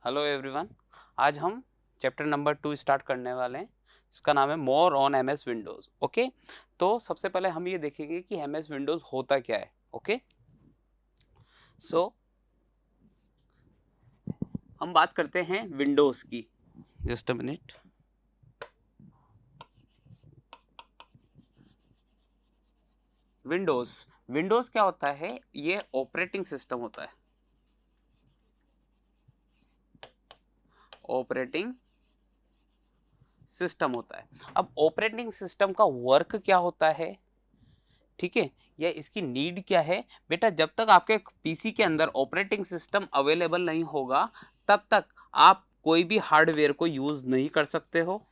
Hello everyone. आज हम chapter number 2 start करने वाले हैं। इसका नाम है more on MS Windows. Okay, तो सबसे पहले हम ये देखेंगे कि एमएस विंडोज़ होता क्या है। ओके, सो हम बात करते हैं विंडोज़ की। Just a minute. Windows Windows क्या होता है? ये ऑपरेटिंग सिस्टम होता है। ऑपरेटिंग सिस्टम होता है। अब ऑपरेटिंग सिस्टम का वर्क क्या होता है, ठीक है, या इसकी नीड क्या है? बेटा, जब तक आपके पीसी के अंदर ऑपरेटिंग सिस्टम अवेलेबल नहीं होगा तब तक आप कोई भी हार्डवेयर को यूज नहीं कर सकते हो।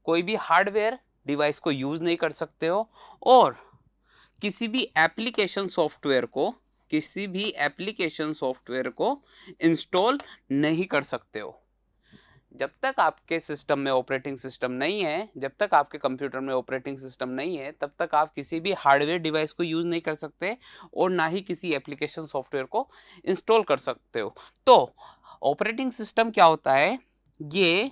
कोई भी हार्डवेयर डिवाइस को यूज नहीं कर सकते हो और किसी भी एप्लीकेशन सॉफ्टवेयर को इंस्टॉल नहीं कर सकते हो। जब तक आपके सिस्टम में ऑपरेटिंग सिस्टम नहीं है, जब तक आपके कंप्यूटर में ऑपरेटिंग सिस्टम नहीं है, तब तक आप किसी भी हार्डवेयर डिवाइस को यूज नहीं कर सकते और ना ही किसी एप्लीकेशन सॉफ्टवेयर को इंस्टॉल कर सकते हो। तो ऑपरेटिंग सिस्टम क्या होता है? ये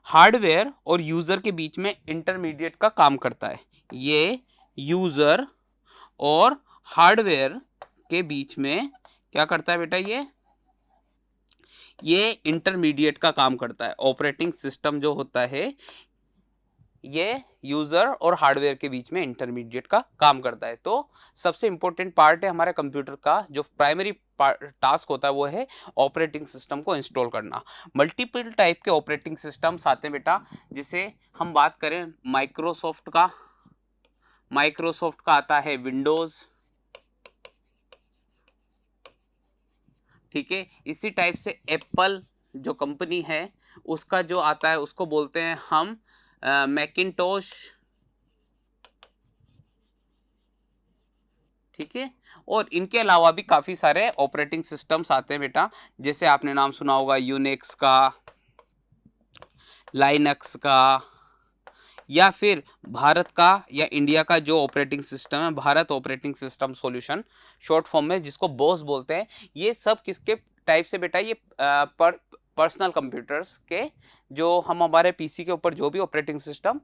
हार्डवेयर और यूजर के बीच में इंटरमीडिएट का काम करता है। ये यूजर और हार्डवेयर के बीच में क्या करता है बेटा? ये इंटरमीडिएट का काम करता है। ऑपरेटिंग सिस्टम जो होता है ये यूजर और हार्डवेयर के बीच में इंटरमीडिएट का काम करता है। तो सबसे इंपॉर्टेंट पार्ट है हमारे कंप्यूटर का, जो प्राइमरी टास्क होता है वो है ऑपरेटिंग सिस्टम को इंस्टॉल करना। मल्टीपल टाइप के ऑपरेटिंग सिस्टम्स आते हैं बेटा। जैसे हम बात करें माइक्रोसॉफ्ट का आता है विंडोज, ठीक है। इसी टाइप से एप्पल जो कंपनी है उसका जो आता है उसको बोलते हैं हम मैकिंटोश, ठीक है। और इनके अलावा भी काफ़ी सारे ऑपरेटिंग सिस्टम्स आते हैं बेटा। जैसे आपने नाम सुना होगा यूनिक्स का, लाइनक्स का, या फिर भारत का या इंडिया का जो ऑपरेटिंग सिस्टम है Bharat operating system solution, short form में, जिसको बोस बोलते हैं। ये सब किसके टाइप से बेटा? ये पर्सनल कंप्यूटर्स के, जो हम हमारे पीसी के ऊपर जो भी ऑपरेटिंग सिस्टम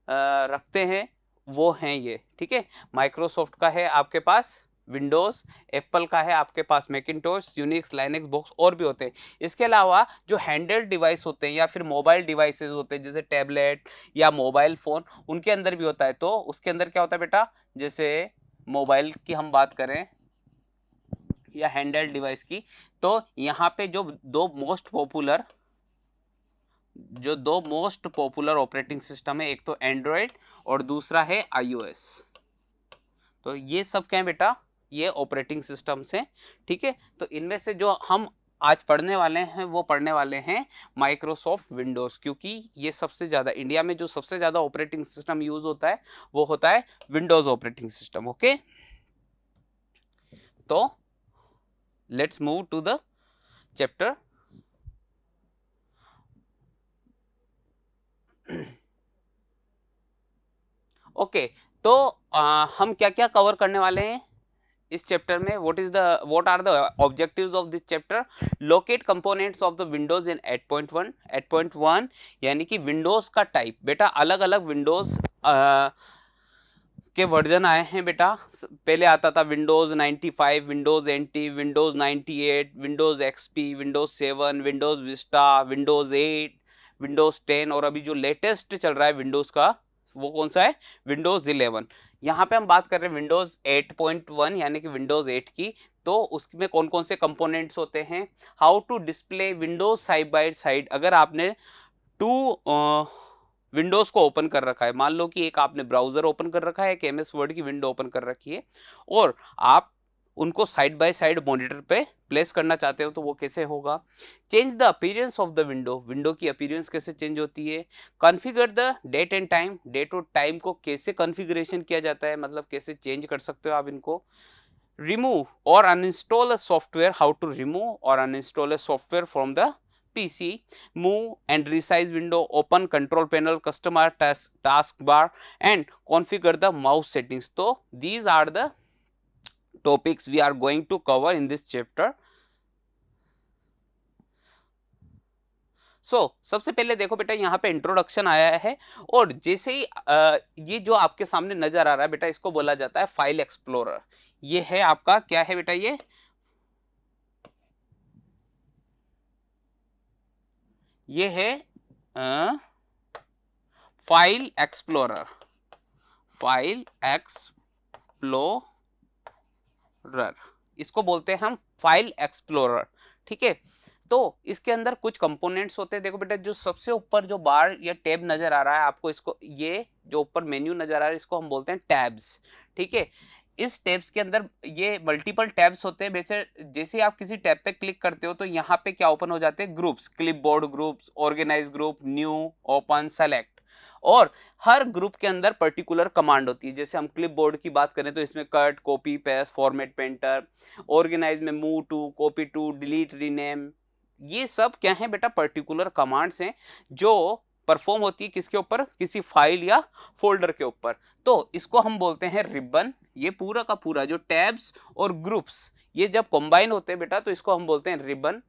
रखते हैं वो हैं ये, ठीक है। माइक्रोसॉफ्ट का है आपके पास विंडोज, एप्पल का है आपके पास मैकिंटोश, यूनिक्स, लाइनक्स, बॉक्स, और भी होते हैं। इसके अलावा जो हैंडल्ड डिवाइस होते हैं या फिर मोबाइल डिवाइसेस होते हैं जैसे टैबलेट या मोबाइल फोन, उनके अंदर भी होता है। तो उसके अंदर क्या होता है बेटा? जैसे मोबाइल की हम बात करें या हैंडल्ड डिवाइस की, तो यहाँ पे दो मोस्ट पॉपुलर ऑपरेटिंग सिस्टम है, एक तो एंड्रॉयड और दूसरा है आईओएस। तो ये सब क्या है बेटा? ये ऑपरेटिंग सिस्टम्स हैं, ठीक है। तो इनमें से जो हम आज पढ़ने वाले हैं वो पढ़ने वाले हैं माइक्रोसॉफ्ट विंडोज, क्योंकि ये सबसे ज़्यादा इंडिया में जो सबसे ज़्यादा ऑपरेटिंग सिस्टम यूज होता है वो होता है विंडोज ऑपरेटिंग सिस्टम। ओके, तो let's move to the chapter. Okay, तो हम क्या क्या कवर करने वाले हैं इस चैप्टर में? What are the objectives of this chapter? Locate components of the Windows in 8.1। 8.1 यानी कि विंडोज का टाइप। बेटा, अलग अलग विंडोज के वर्जन आए हैं बेटा। पहले आता था Windows 95, Windows NT, Windows 98, Windows XP, Windows 7, Windows Vista, Windows 8, Windows 10, और अभी जो लेटेस्ट चल रहा है विंडोज का वो कौन सा है? विंडोज 11। यहाँ पे हम बात कर रहे हैं विंडोज 8.1 यानी कि विंडोज 8 की। तो उसमें कौन कौन से कंपोनेंट्स होते हैं? How to display Windows side by side. अगर आपने टू विंडोज को ओपन कर रखा है, मान लो कि एक आपने ब्राउजर ओपन कर रखा है, एक एमएस वर्ड की विंडो ओपन कर रखी है, और आप उनको साइड बाय साइड मॉनिटर पे प्लेस करना चाहते हो, तो वो कैसे होगा? Change the appearance of the window की अपीयरेंस कैसे चेंज होती है? Configure the date and time, date और टाइम को कैसे कॉन्फ़िगरेशन किया जाता है, मतलब कैसे चेंज कर सकते हो आप इनको? Remove or uninstall a software, how to remove or uninstall a software from the PC, move and resize window, open control panel, customize taskbar, and configure the mouse settings. So these are the topics we are going to cover in this chapter. सबसे पहले देखो बेटा यहाँ पे introduction आया है, और जैसे ही ये जो आपके सामने नजर आ रहा है बेटा, इसको बोला जाता है फाइल एक्सप्लोरर। ये है आपका क्या है बेटा, ये है फाइल एक्सप्लोरर, फाइल एक्सप्लोरर, इसको बोलते हैं हम फाइल एक्सप्लोरर। ठीक है, तो इसके अंदर कुछ कंपोनेंट्स होते हैं। देखो बेटा, जो सबसे ऊपर जो बार या टैब नजर आ रहा है आपको, इसको, ये जो ऊपर मेन्यू नजर आ रहा है, इसको हम बोलते हैं टैब्स। ठीक है, इस टैब्स के अंदर ये मल्टीपल टैब्स होते हैं। वैसे जैसे आप किसी टैब पे क्लिक करते हो तो यहाँ पे क्या ओपन हो जाते हैं, groups, clipboard groups, organise group, new, open, select. और हर ग्रुप के अंदर पर्टिकुलर कमांड होती है। जैसे हम क्लिपबोर्ड की बात करें तो इसमें cut, copy, paste, format, painter. Organize में move to, copy to, delete, rename. ये सब क्या है बेटा, पर्टिकुलर कमांड्स हैं जो परफॉर्म होती है किसके ऊपर, किसी फाइल या फोल्डर के ऊपर। तो इसको हम बोलते हैं रिबन। ये पूरा का पूरा जो टैब्स और ग्रुप्स, ये जब कंबाइन होते हैं बेटा, तो इसको हम बोलते हैं रिबन।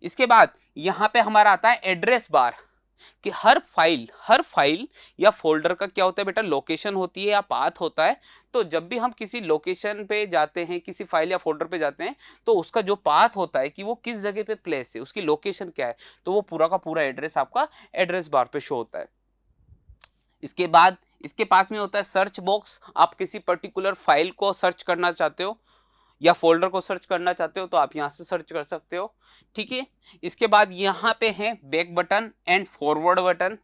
इसके बाद यहां पे हमारा आता है एड्रेस बार, कि हर फाइल या फोल्डर का क्या होता है बेटा, लोकेशन होती है या पाथ होता है। तो जब भी हम किसी लोकेशन पे जाते हैं, किसी फाइल या फोल्डर पे जाते हैं, तो उसका जो पाथ होता है कि वो किस जगह पे प्लेस है, उसकी लोकेशन क्या है, तो वो पूरा का पूरा एड्रेस आपका एड्रेस बार पे शो होता है। इसके बाद इसके पास में होता है सर्च बॉक्स। आप किसी पर्टिकुलर फाइल को सर्च करना चाहते हो या फोल्डर को सर्च करना चाहते हो तो आप यहां से सर्च कर सकते हो। ठीक है, इसके बाद यहाँ पे है back button and forward button,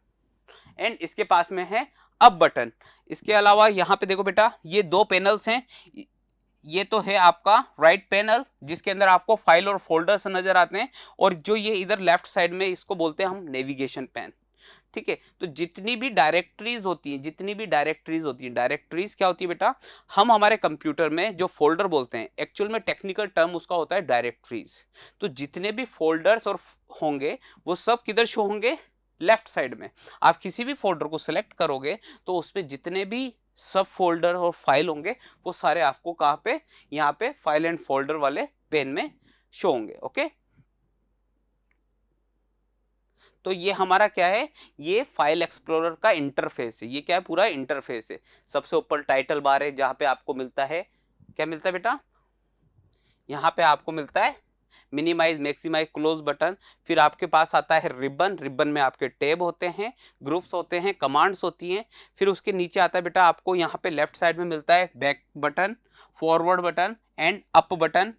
and इसके पास में है अप बटन। इसके अलावा यहाँ पे देखो बेटा, ये दो पैनल्स हैं। ये तो है आपका राइट पैनल, जिसके अंदर आपको फाइल और फोल्डर्स नजर आते हैं, और जो ये इधर लेफ्ट साइड में, इसको बोलते हैं हम नेविगेशन पैन। ठीक है, तो जितनी भी डायरेक्टरीज होती हैं, डायरेक्टरीज क्या होती है बेटा, हम हमारे कंप्यूटर में जो फोल्डर बोलते हैं, एक्चुअल में टेक्निकल टर्म उसका होता है डायरेक्टरीज। तो जितने भी फोल्डर्स और होंगे वो सब किधर शो होंगे, लेफ्ट साइड में। आप किसी भी फोल्डर को सिलेक्ट करोगे तो उसमें जितने भी सब फोल्डर और फाइल होंगे वो सारे आपको कहाँ पे, यहाँ पे फाइल एंड फोल्डर वाले पेन में शो होंगे। ओके, तो ये हमारा क्या है, ये फाइल एक्सप्लोरर का इंटरफेस है। ये क्या है, पूरा इंटरफेस है। सबसे ऊपर टाइटल बार है, जहां पे आपको मिलता है, क्या मिलता है बेटा, यहाँ पे आपको मिलता है मिनिमाइज, मैक्सिमाइज, क्लोज बटन। फिर आपके पास आता है रिबन। रिबन में आपके टैब होते हैं, ग्रुप्स होते हैं, कमांड्स होती हैं। फिर उसके नीचे आता है बेटा, आपको यहाँ पे लेफ्ट साइड में मिलता है back button, forward button and up button.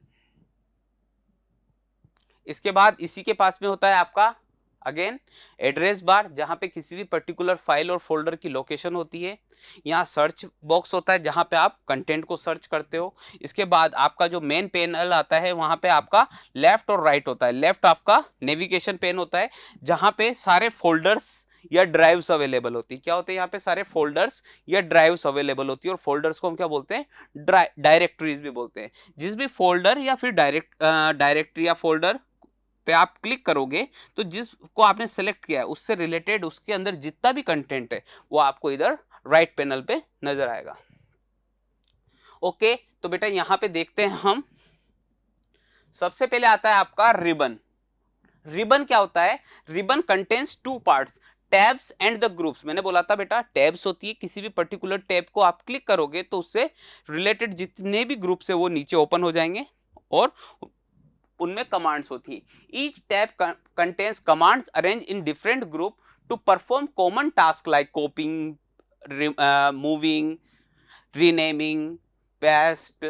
इसके बाद इसी के पास में होता है आपका अगेन एड्रेस बार, जहां पे किसी भी पर्टिकुलर फाइल और फोल्डर की लोकेशन होती है। यहाँ सर्च बॉक्स होता है, जहां पे आप कंटेंट को सर्च करते हो। इसके बाद आपका जो मेन पैनल आता है, वहां पे आपका लेफ्ट और राइट होता है। लेफ्ट आपका नेविगेशन पेन होता है, जहां पे सारे फोल्डर्स या ड्राइव्स अवेलेबल होती है। क्या होते हैं यहाँ पे, सारे फोल्डर्स या ड्राइव्स अवेलेबल होती है। और फोल्डर्स को हम क्या बोलते हैं, डायरेक्टरीज भी बोलते हैं। जिस भी फोल्डर या फिर डायरेक्टरी या फोल्डर पे आप क्लिक करोगे तो जिसको आपने सेलेक्ट किया है उससे रिलेटेड उसके अंदर जितना भी कंटेंट है वो आपको इधर राइट पैनल पे नजर आएगा। ओके, तो बेटा यहां पे देखते हैं हम। सबसे पहले आता है आपका रिबन। रिबन क्या होता है, ribbon contains two parts, tabs and the groups. मैंने बोला था बेटा, टैब्स होती है, किसी भी पर्टिकुलर टैब को आप क्लिक करोगे तो उससे रिलेटेड जितने भी ग्रुप्स है वो नीचे ओपन हो जाएंगे, और उनमें कमांड्स होती है। Each tab contains commands arrange in different group to perform common task like copying, moving, renaming, paste,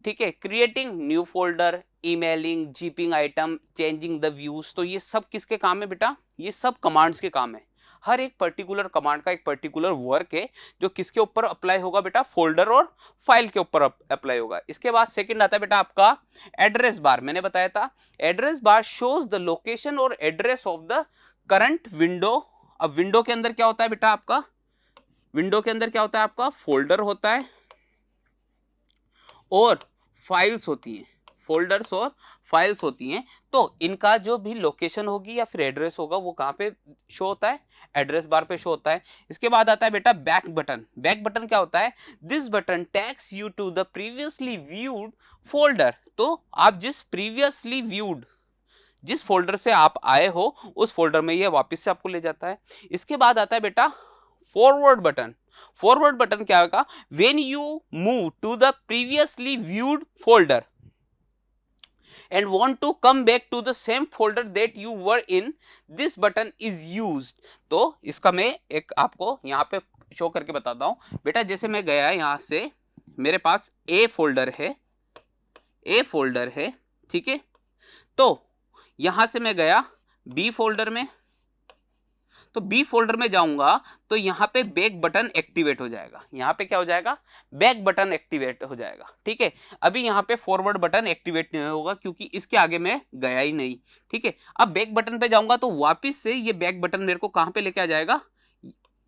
ठीक है, creating new folder, emailing, zipping item, changing the views. तो ये सब किसके काम है बेटा, ये सब कमांड्स के काम है। हर एक पर्टिकुलर कमांड का एक पर्टिकुलर वर्क है जो किसके ऊपर अप्लाई होगा बेटा, फोल्डर और फाइल के ऊपर अप्लाई होगा। इसके बाद सेकंड आता है बेटा आपका एड्रेस बार। मैंने बताया था address bar shows the location और address of the current window. अब विंडो के अंदर क्या होता है बेटा आपका, विंडो के अंदर क्या होता है आपका, फोल्डर होता है और फाइल्स होती हैं, फोल्डर्स और फाइल्स होती हैं। तो इनका जो भी लोकेशन होगी या फिर एड्रेस होगा वो कहाँ पे शो होता है, एड्रेस बार पे शो होता है। इसके बाद आता है बेटा बैक बटन। बैक बटन क्या होता है, this button takes you to the previously viewed folder. तो आप जिस प्रीवियसली व्यूड, जिस फोल्डर से आप आए हो उस फोल्डर में ये वापस से आपको ले जाता है। इसके बाद आता है बेटा फॉरवर्ड बटन। फॉरवर्ड बटन क्या होगा, when you move to the previously viewed folder and want to come back to the same folder that you were in, this button is used। तो इसका मैं एक आपको यहाँ पे शो करके बताता हूँ बेटा। जैसे मैं गया यहाँ से, मेरे पास ए फोल्डर है, ठीक है। तो यहाँ से मैं गया बी फोल्डर में, तो बी फोल्डर में जाऊंगा तो यहाँ पे बैक बटन एक्टिवेट हो जाएगा। यहाँ पे क्या हो जाएगा, बैक बटन एक्टिवेट हो जाएगा, ठीक है। अभी यहाँ पे फॉरवर्ड बटन एक्टिवेट नहीं होगा क्योंकि इसके आगे मैं गया ही नहीं, ठीक है। अब बैक बटन पे जाऊंगा तो वापिस से ये बैक बटन मेरे को कहाँ पे लेके आ जाएगा,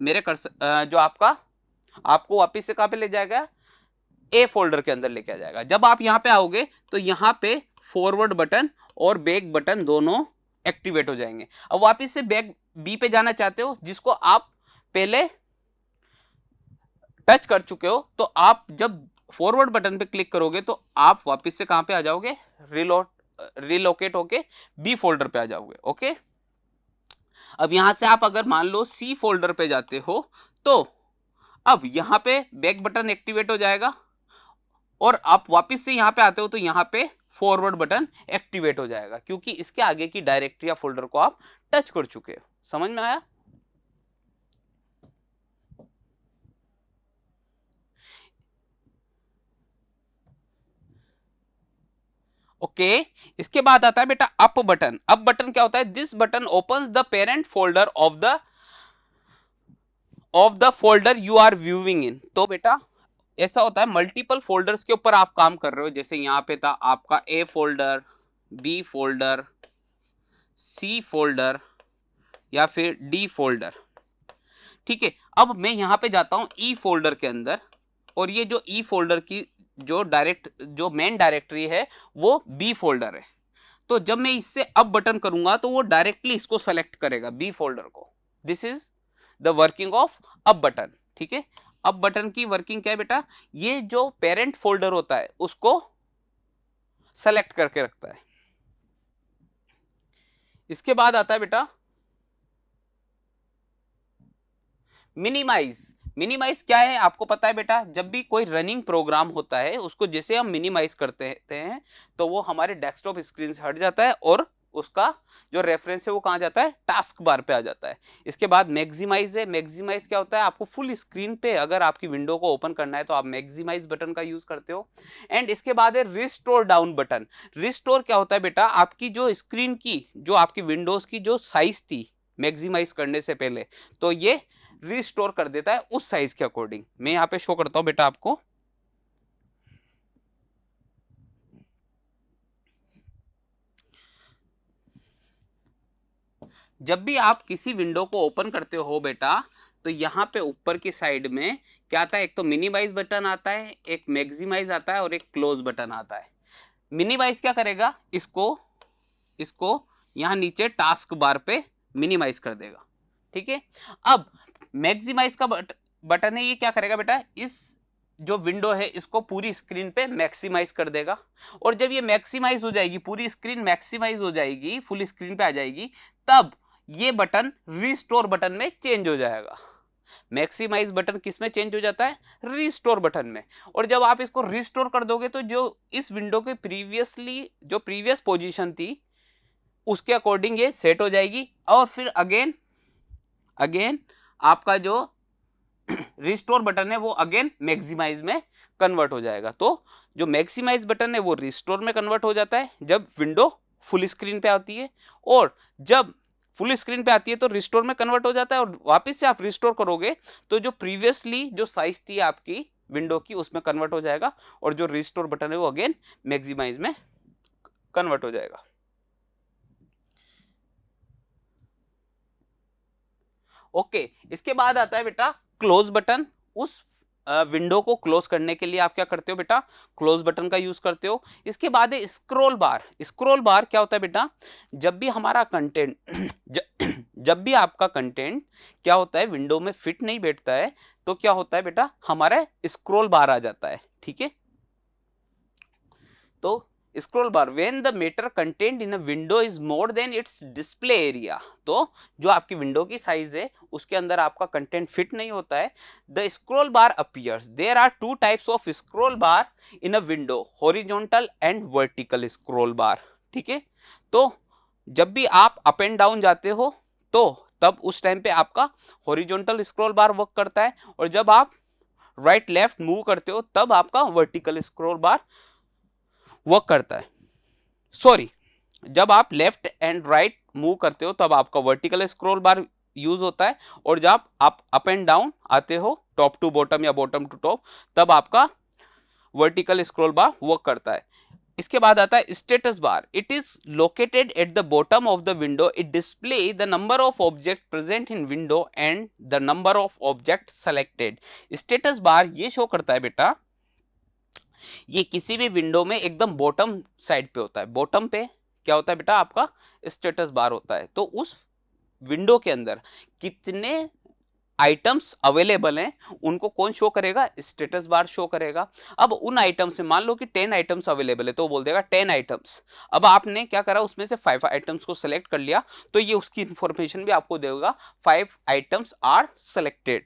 मेरे कर्सर जो आपको वापिस से कहाँ पे ले जाएगा, ए फोल्डर के अंदर लेके आ जाएगा। जब आप यहाँ पे आओगे तो यहाँ पे फॉरवर्ड बटन और बैक बटन दोनों एक्टिवेट हो जाएंगे। अब वापिस से बैक बी पे जाना चाहते हो जिसको आप पहले टच कर चुके हो, तो आप जब फॉरवर्ड बटन पे क्लिक करोगे तो आप वापिस से कहां पे आ जाओगे, रिलोकेट होके बी फोल्डर पे आ जाओगे, ओके। अब यहां से आप अगर मान लो सी फोल्डर पे जाते हो तो अब यहां पे बैक बटन एक्टिवेट हो जाएगा और आप वापिस से यहां पे आते हो तो यहां पे फॉरवर्ड बटन एक्टिवेट हो जाएगा क्योंकि इसके आगे की डायरेक्टरी या फोल्डर को आप टच कर चुके हो। समझ में आया? ओके इसके बाद आता है बेटा अप बटन। अप बटन क्या होता है, this button opens the parent folder of the folder you are viewing in. तो बेटा ऐसा होता है मल्टीपल फोल्डर्स के ऊपर आप काम कर रहे हो। जैसे यहां पे था आपका A folder, B folder, C folder या फिर डी फोल्डर, ठीक है। अब मैं यहां पे जाता हूं ई फोल्डर के अंदर और ये जो ई फोल्डर की जो मेन डायरेक्टरी है वो बी फोल्डर है। तो जब मैं इससे अप बटन करूंगा तो वो डायरेक्टली इसको सेलेक्ट करेगा, बी फोल्डर को। This is the working of up button, ठीक है। अप बटन की वर्किंग क्या है बेटा, ये जो पेरेंट फोल्डर होता है उसको सेलेक्ट करके रखता है। इसके बाद आता है बेटा मिनिमाइज। मिनिमाइज क्या है आपको पता है बेटा, जब भी कोई रनिंग प्रोग्राम होता है उसको जैसे हम मिनिमाइज करते हैं तो वो हमारे डेस्कटॉप स्क्रीन से हट जाता है और उसका जो रेफरेंस है वो कहाँ जाता है, टास्क बार पे आ जाता है। इसके बाद मैक्सिमाइज है। मैक्सिमाइज क्या होता है, आपको फुल स्क्रीन पे अगर आपकी विंडो को ओपन करना है तो आप मैक्सिमाइज बटन का यूज करते हो। एंड इसके बाद है रिस्टोर डाउन बटन। रिस्टोर क्या होता है बेटा, आपकी जो स्क्रीन की जो आपकी विंडोज की जो साइज थी मैक्सिमाइज करने से पहले, तो ये रिस्टोर कर देता है उस साइज के अकॉर्डिंग। मैं यहां पे शो करता हूं बेटा आपको। जब भी आप किसी विंडो को ओपन करते हो बेटा तो यहां पे ऊपर की साइड में क्या आता है, एक तो मिनिमाइज बटन आता है, एक मैक्सिमाइज आता है और एक क्लोज बटन आता है। मिनिमाइज क्या करेगा, इसको यहां नीचे टास्क बार पे मिनिमाइज कर देगा, ठीक है। अब मैक्सिमाइज का बटन है, ये क्या करेगा बेटा, इस जो विंडो है इसको पूरी स्क्रीन पे मैक्सिमाइज कर देगा। और जब ये मैक्सिमाइज हो जाएगी, पूरी स्क्रीन मैक्सिमाइज हो जाएगी, फुल स्क्रीन पे आ जाएगी, तब ये बटन रिस्टोर बटन में चेंज हो जाएगा। मैक्सिमाइज बटन किस में चेंज हो जाता है, रिस्टोर बटन में। और जब आप इसको रिस्टोर कर दोगे तो जो इस विंडो के प्रीवियस पोजीशन थी उसके अकॉर्डिंग ये सेट हो जाएगी और फिर अगेन आपका जो रिस्टोर बटन है वो अगेन मैक्सिमाइज में कन्वर्ट हो जाएगा। तो जो मैक्सिमाइज बटन है वो रिस्टोर में कन्वर्ट हो जाता है जब विंडो फुल स्क्रीन पे आती है, और जब फुल स्क्रीन पे आती है तो रिस्टोर में कन्वर्ट हो जाता है। और वापस से आप रिस्टोर करोगे तो जो प्रीवियसली जो साइज थी आपकी विंडो की उसमें कन्वर्ट हो जाएगा और जो रिस्टोर बटन है वो अगेन मैक्सिमाइज में कन्वर्ट हो जाएगा। ओके इसके बाद आता है बेटा क्लोज बटन। उस विंडो को क्लोज करने के लिए आप क्या करते हो बेटा, क्लोज बटन का यूज करते हो। इसके बाद है स्क्रॉल बार। स्क्रॉल बार क्या होता है बेटा, जब भी हमारा कंटेंट जब भी आपका कंटेंट क्या होता है विंडो में फिट नहीं बैठता है तो क्या होता है बेटा, हमारा स्क्रॉल बार आ जाता है, ठीक है। तो scroll bar when the matter content in a window is more than it's display area, तो जो आपकी विंडो की साइज है उसके अंदर आपका कंटेंट फिट नहीं होता है, the scroll bar appears. There are two types of scroll bar in a window, horizontal and vertical scroll bar. ठीक है, तो जब भी आप अप एंड डाउन जाते हो तो तब उस टाइम पे आपका हॉरिजॉन्टल स्क्रॉल बार वर्क करता है, और जब आप राइट लेफ्ट मूव करते हो तब आपका वर्टिकल स्क्रॉल बार वर्क करता है। सॉरी, जब आप लेफ्ट एंड राइट मूव करते हो तब आपका वर्टिकल स्क्रॉल बार यूज होता है, और जब आप अप एंड डाउन आते हो टॉप टू बॉटम या बॉटम टू टॉप तब आपका वर्टिकल स्क्रॉल बार वर्क करता है। इसके बाद आता है status bar. It is located at the bottom of the window. It display the number of object present in window and the number of object selected. Status bar ये show करता है बेटा, ये किसी भी विंडो में एकदम बॉटम साइड पे होता है। बॉटम पे क्या होता है बेटा, आपका स्टेटस बार होता है। तो उस विंडो के अंदर कितने आइटम्स अवेलेबल हैं उनको कौन शो करेगा, स्टेटस बार शो करेगा। अब उन आइटम्स से मान लो कि 10 आइटम्स अवेलेबल है तो बोल देगा 10 आइटम्स। अब आपने क्या करा, उसमें से 5 आइटम्स को सेलेक्ट कर लिया तो ये उसकी इंफॉर्मेशन भी आपको देगा, 5 आइटम्स आर सेलेक्टेड।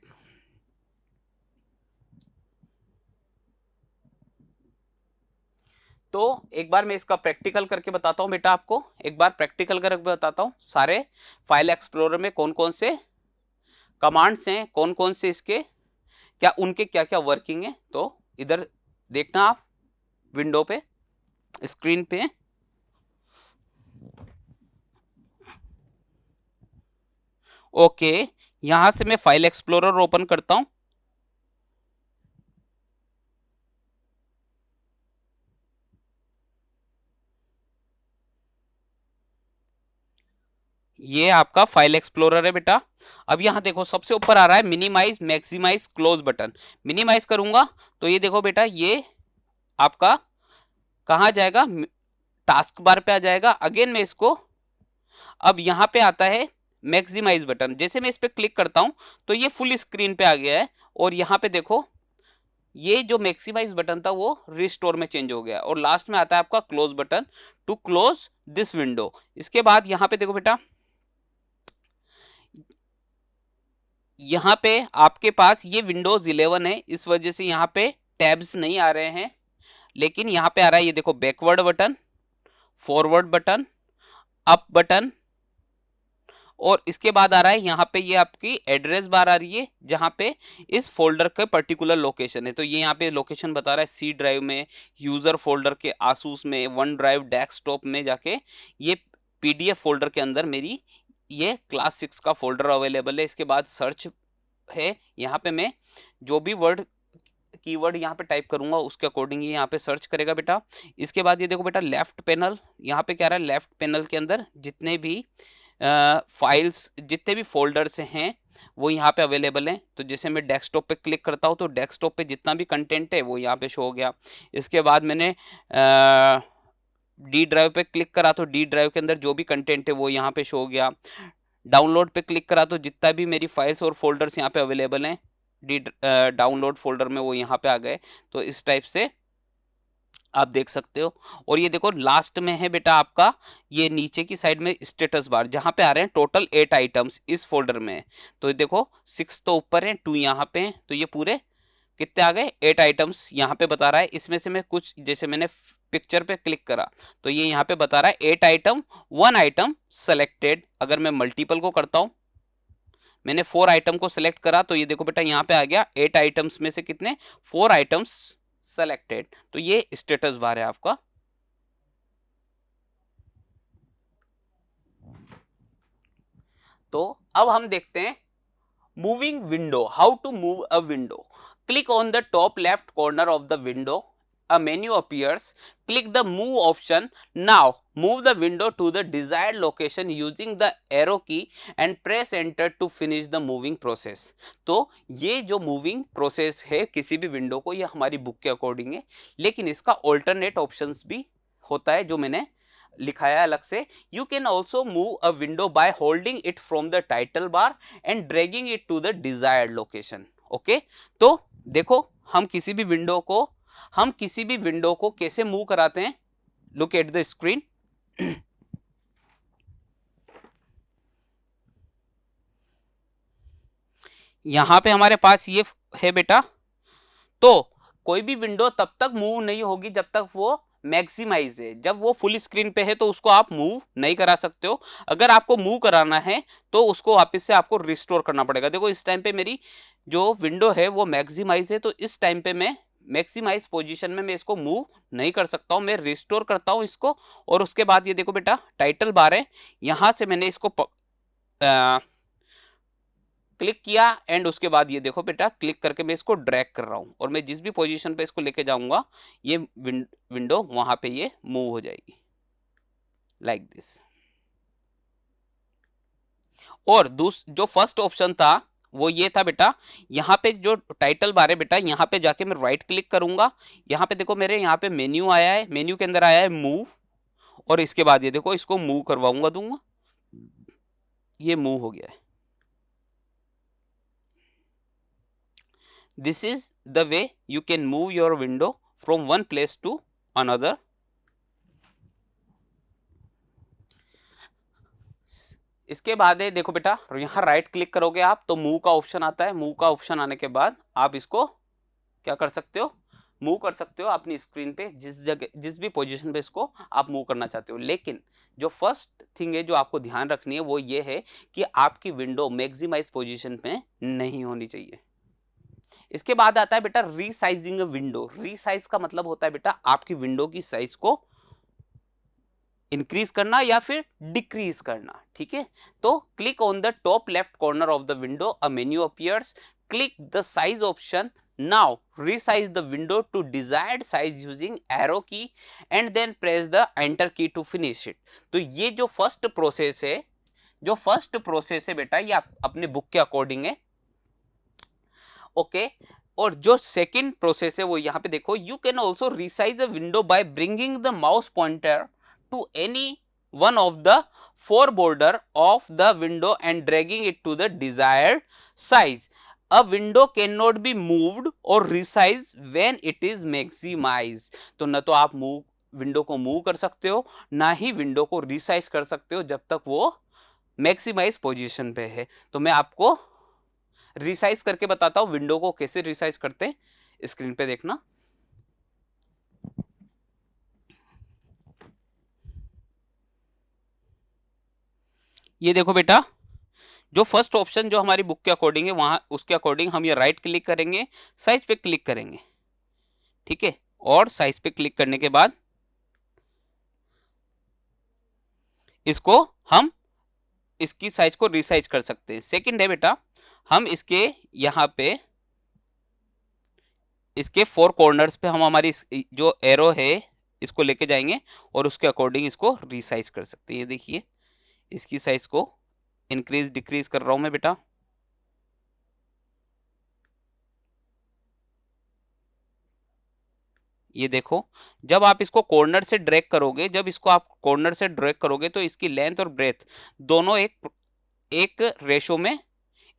तो एक बार मैं इसका प्रैक्टिकल करके बताता हूं बेटा, आपको एक बार प्रैक्टिकल करके बताता हूं सारे फाइल एक्सप्लोरर में कौन कौन से कमांड्स हैं, कौन कौन से इसके क्या उनके क्या क्या वर्किंग है। तो इधर देखना आप विंडो पे स्क्रीन पे, ओके यहां से मैं फाइल एक्सप्लोरर ओपन करता हूं। ये आपका फाइल एक्सप्लोरर है बेटा। अब यहां देखो सबसे ऊपर आ रहा है minimise maximise close button. Minimise करूंगा तो ये देखो बेटा, ये आपका कहां जाएगा, टास्क बार पे आ जाएगा। अगेन मैं इसको, अब यहां पे आता है मैक्सिमाइज बटन। जैसे मैं इस पे क्लिक करता हूं तो ये फुल स्क्रीन पे आ गया है, और यहां पे देखो ये जो मैक्सिमाइज बटन था वो रिस्टोर में चेंज हो गया, और लास्ट में आता है आपका close button to close this window. इसके बाद यहां पे देखो बेटा, यहां पे आपके पास ये विंडोज 11 है, इस वजह से यहां पे टैब्स नहीं आ रहे हैं, लेकिन यहां पे आ रहा है ये देखो backward button, forward button, up button, और इसके बाद आ रहा है यहाँ पे ये आपकी एड्रेस बार आ रही है जहाँ पे इस फोल्डर के पर्टिकुलर लोकेशन है। तो ये यहाँ पे लोकेशन बता रहा है सी ड्राइव में, यूजर फोल्डर के आसूस में, वन ड्राइव डेस्कटॉप में जाके ये पीडीएफ फोल्डर के अंदर मेरी ये क्लास 6 का फोल्डर अवेलेबल है। इसके बाद सर्च है, यहाँ पे मैं जो भी वर्ड कीवर्ड यहाँ पे टाइप करूंगा उसके अकॉर्डिंग ये यहाँ पे सर्च करेगा बेटा। इसके बाद ये देखो बेटा लेफ्ट पैनल, यहाँ पे क्या रहा है, लेफ्ट पैनल के अंदर जितने भी फाइल्स जितने भी फोल्डर्स हैं वो यहाँ पे अवेलेबल हैं। तो जैसे मैं डेस्कटॉप पे क्लिक करता हूँ तो डेस्कटॉप पे जितना भी कंटेंट है वो यहाँ पे शो हो गया। इसके बाद मैंने डी ड्राइव पे क्लिक करा तो डी ड्राइव के अंदर जो भी कंटेंट है वो यहाँ पे शो हो गया। डाउनलोड पे क्लिक करा तो जितना भी मेरी फाइल्स और फोल्डर्स यहाँ पे अवेलेबल हैं डी डाउनलोड फोल्डर में वो यहाँ पे आ गए। तो इस टाइप से आप देख सकते हो। और ये देखो लास्ट में है बेटा आपका ये नीचे की साइड में स्टेटस बार, जहां पे आ रहे हैं टोटल 8 आइटम्स इस फोल्डर में। तो ये देखो 6 तो ऊपर है, 2 यहाँ पे हैं, तो ये पूरे कितने आ गए, 8 आइटम्स यहाँ पे बता रहा है। इसमें से मैं कुछ, जैसे मैंने पिक्चर पे क्लिक करा तो ये यहाँ पे बता रहा है 8 आइटम 1 आइटम सेलेक्टेड। अगर मैं मल्टीपल को करता हूँ, मैंने 4 आइटम को सिलेक्ट करा तो ये देखो बेटा यहाँ पे आ गया 8 आइटम्स में से कितने, 4 आइटम्स सेलेक्टेड। तो ये स्टेटस बार है आपका। तो अब हम देखते हैं moving window, how to move a window. Click on the top left corner of the window, a menu appears. Click the move option. Now move the window to the desired location using the arrow key and press enter to finish the moving process. तो ये जो moving process है किसी भी window को, ये हमारी book के अकॉर्डिंग है, लेकिन इसका ऑल्टरनेट ऑप्शंस भी होता है जो मैंने लिखाया अलग से। You can also move a window by holding it from the title bar and dragging it to the desired location. Okay, तो देखो हम किसी भी विंडो को कैसे मूव कराते हैं, लुक एट द स्क्रीन। यहां पे हमारे पास ये है बेटा। तो कोई भी विंडो तब तक मूव नहीं होगी जब तक वो मैक्सिमाइज है। जब वो फुल स्क्रीन पे है तो उसको आप मूव नहीं करा सकते हो। अगर आपको मूव कराना है तो उसको वापस से आपको रिस्टोर करना पड़ेगा। देखो इस टाइम पे मेरी जो विंडो है वो मैक्सिमाइज है, तो इस टाइम पे मैं मैक्सिमाइज पोजीशन में मैं इसको मूव नहीं कर सकता हूं। मैं रिस्टोर करता हूं इसको, और उसके बाद ये देखो बेटा टाइटल बार है, यहां से मैंने इसको क्लिक किया एंड उसके बाद ये देखो बेटा क्लिक करके मैं इसको ड्रैग कर रहा हूं, और मैं जिस भी पोजीशन पे इसको लेके जाऊंगा ये विंडो वहां पे ये मूव हो जाएगी लाइक दिस। और जो फर्स्ट ऑप्शन था वो ये था बेटा, यहाँ पे जो टाइटल बार है बेटा, यहाँ पे जाके मैं राइट क्लिक करूंगा। यहाँ पे देखो मेरे यहाँ पे मेन्यू आया है, मेन्यू के अंदर आया है मूव, और इसके बाद ये देखो इसको मूव करवाऊंगा दूंगा, ये मूव हो गया है। This is the way you can move your window from one place to another. इसके बाद है देखो बेटा, यहाँ राइट क्लिक करोगे आप तो मूव का ऑप्शन आता है। मूव का ऑप्शन आने के बाद आप इसको क्या कर सकते हो, मूव कर सकते हो अपनी स्क्रीन पे जिस जगह जिस भी पोजीशन पे इसको आप मूव करना चाहते हो। लेकिन जो फर्स्ट थिंग है जो आपको ध्यान रखनी है वो ये है कि आपकी विंडो मैक्सिमाइज पोजीशन पे नहीं होनी चाहिए। इसके बाद आता है बेटा रीसाइजिंग विंडो। रीसाइज का मतलब होता है बेटा आपकी विंडो की साइज को इंक्रीज करना या फिर डिक्रीज करना। ठीक है, तो click on the top left corner of the window, a menu appears, click the size option, now resize the window to desired size using arrow key and then press the enter key to finish it। तो ये जो first process है बेटा ये अपने book के according है, okay. और जो सेकंड प्रोसेस है वो यहाँ पे देखो, you can also resize the window by bringing the mouse pointer to any one of the four border of the window and dragging it to the desired size. A window cannot be moved or resized when it is maximized। तो न तो आप window को move कर सकते हो, ना ही window को रिसाइज कर सकते हो जब तक वो मैक्सिमाइज पोजीशन पे है। तो मैं आपको रिसाइज करके बताता हूं विंडो को कैसे रिसाइज करते हैं, स्क्रीन पे देखना। ये देखो बेटा, जो फर्स्ट ऑप्शन जो हमारी बुक के अकॉर्डिंग है वहां उसके अकॉर्डिंग हम ये राइट क्लिक करेंगे, साइज पे क्लिक करेंगे, ठीक है। और साइज पे क्लिक करने के बाद इसको हम इसकी साइज को रिसाइज कर सकते हैं। सेकंड है बेटा, हम इसके यहां पे इसके फोर कॉर्नर्स पे हम हमारी जो एरो है इसको लेके जाएंगे और उसके अकॉर्डिंग इसको रिसाइज कर सकते हैं। ये देखिए इसकी साइज को इंक्रीज डिक्रीज कर रहा हूं मैं बेटा। ये देखो जब आप इसको कॉर्नर से ड्रैग करोगे, जब इसको आप कॉर्नर से ड्रैग करोगे तो इसकी लेंथ और ब्रेथ दोनों एक रेशो में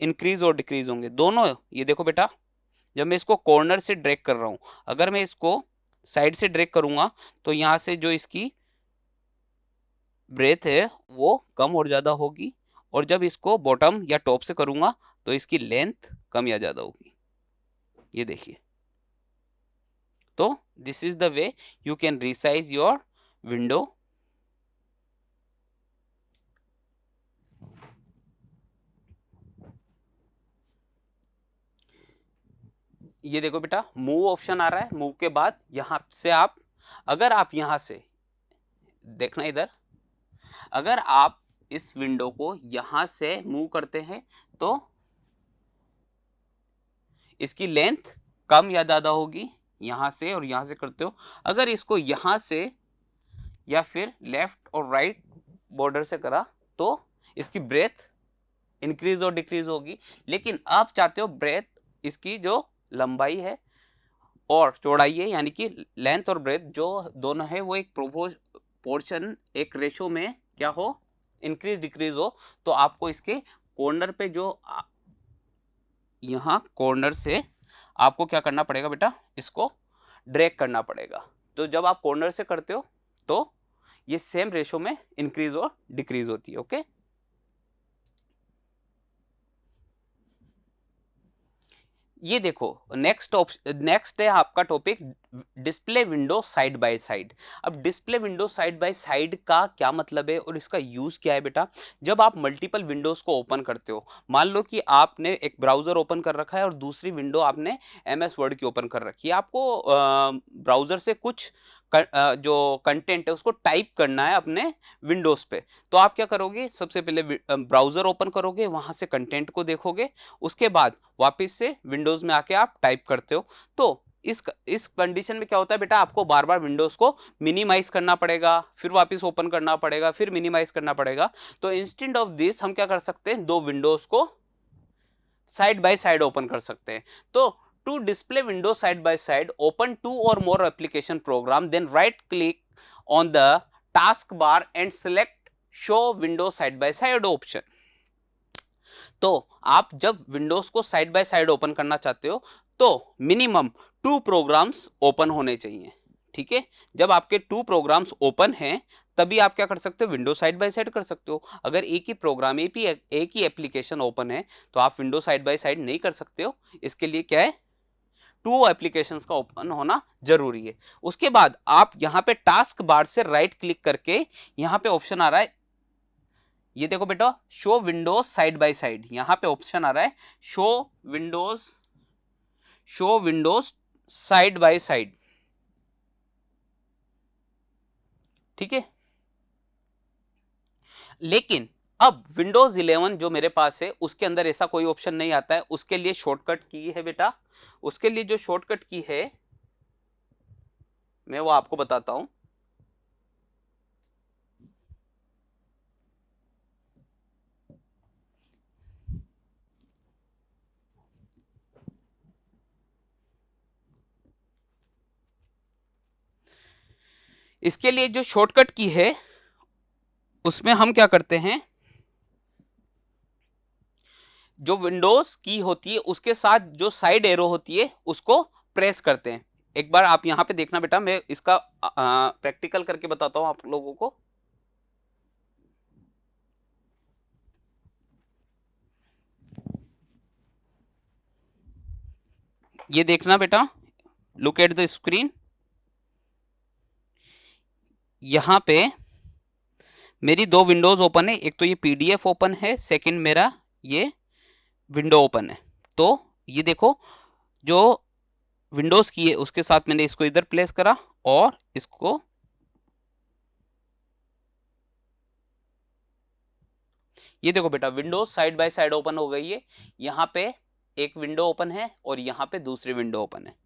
इंक्रीज और डिक्रीज होंगे दोनों। ये देखो बेटा, जब मैं इसको कॉर्नर से ड्रैग कर रहा हूं, अगर मैं इसको साइड से ड्रैग करूंगा तो यहां से जो इसकी ब्रेथ है वो कम और ज्यादा होगी, और जब इसको बॉटम या टॉप से करूंगा तो इसकी लेंथ कम या ज्यादा होगी। ये देखिए, तो this is the way you can resize your window. ये देखो बेटा मूव ऑप्शन आ रहा है, मूव के बाद यहां से आप अगर आप यहां से देखना इधर, अगर आप इस विंडो को यहां से मूव करते हैं तो इसकी लेंथ कम या ज्यादा होगी यहां से, और यहां से करते हो अगर इसको यहां से या फिर लेफ्ट और राइट बॉर्डर से करा तो इसकी ब्रेथ इंक्रीज और डिक्रीज होगी। लेकिन आप चाहते हो ब्रेथ इसकी जो लंबाई है और चौड़ाई है, यानी कि लेंथ और ब्रेथ जो दोनों है वो एक पोर्शन एक रेशो में क्या हो, इंक्रीज डिक्रीज हो। तो आपको इसके कॉर्नर पे जो यहाँ कॉर्नर से आपको क्या करना पड़ेगा बेटा, इसको ड्रैग करना पड़ेगा। तो जब आप कॉर्नर से करते हो तो ये सेम रेशो में इंक्रीज और डिक्रीज होती है। ओके, ये देखो नेक्स्ट है आपका topic display window side by side. अब display window side by side का क्या मतलब है और इसका यूज क्या है बेटा? जब आप मल्टीपल विंडोज को ओपन करते हो, मान लो कि आपने एक ब्राउजर ओपन कर रखा है और दूसरी विंडो आपने MS वर्ड की ओपन कर रखी है, आपको ब्राउजर से कुछ जो कंटेंट है उसको टाइप करना है अपने विंडोज पे। तो आप क्या करोगे, सबसे पहले ब्राउजर ओपन करोगे, वहां से कंटेंट को देखोगे, उसके बाद वापस से विंडोज में आके आप टाइप करते हो। तो इस कंडीशन में क्या होता है बेटा, आपको बार बार विंडोज को मिनिमाइज करना पड़ेगा, फिर वापस ओपन करना पड़ेगा, फिर मिनिमाइज करना पड़ेगा। तो इंस्टेड ऑफ दिस हम क्या कर सकते हैं, दो विंडोज को साइड बाय साइड ओपन कर सकते हैं। तो to display window side by side, open two or more application program, then right click on the task bar and select show window side by side option. तो आप जब Windows को side by side open करना चाहते हो तो minimum 2 programmes open होने चाहिए। ठीक है, जब आपके 2 प्रोग्राम्स ओपन हैं तभी आप क्या कर सकते हो, विंडो साइड बाय साइड कर सकते हो। अगर एक ही प्रोग्राम एक ही एप्लीकेशन ओपन है तो आप विंडो साइड बाय साइड नहीं कर सकते हो। इसके लिए क्या है, 2 एप्लीकेशंस का ओपन होना जरूरी है। उसके बाद आप यहां पे टास्क बार से राइट क्लिक करके यहां पे ऑप्शन आ रहा है, ये देखो बेटा, show Windows side by side, यहां पे ऑप्शन आ रहा है show Windows side by side. ठीक है, लेकिन अब विंडोज 11 जो मेरे पास है उसके अंदर ऐसा कोई ऑप्शन नहीं आता है। उसके लिए शॉर्टकट की है बेटा, उसके लिए जो शॉर्टकट की है मैं वो आपको बताता हूं। इसके लिए जो शॉर्टकट की है उसमें हम क्या करते हैं, जो विंडोज की होती है उसके साथ जो साइड एरो होती है उसको प्रेस करते हैं। एक बार आप यहां पे देखना बेटा, मैं इसका प्रैक्टिकल करके बताता हूं आप लोगों को। ये देखना बेटा, लुक एट द स्क्रीन। यहां पे मेरी दो विंडोज ओपन है, एक तो ये PDF ओपन है, सेकंड मेरा ये विंडो ओपन है। तो ये देखो, जो विंडोज की है उसके साथ मैंने इसको इधर प्लेस करा और इसको ये देखो बेटा, Windows side by side open हो गई है। यहां पे एक विंडो ओपन है और यहां पे दूसरी विंडो ओपन है।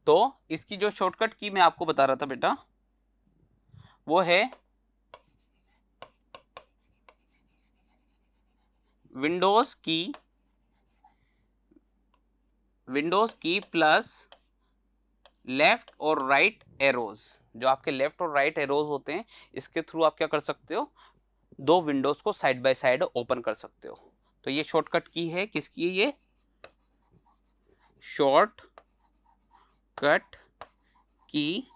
तो इसकी जो शॉर्टकट की मैं आपको बता रहा था बेटा, वो है विंडोज की प्लस लेफ्ट और राइट एरोज। जो आपके लेफ्ट और राइट एरोज होते हैं इसके थ्रू आप क्या कर सकते हो, दो विंडोज को साइड बाय साइड ओपन कर सकते हो। तो ये शॉर्टकट की है, किसकी है ये, शॉर्ट कट की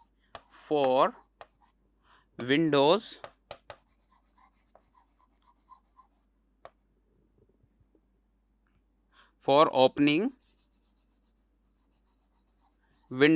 for Windows for opening window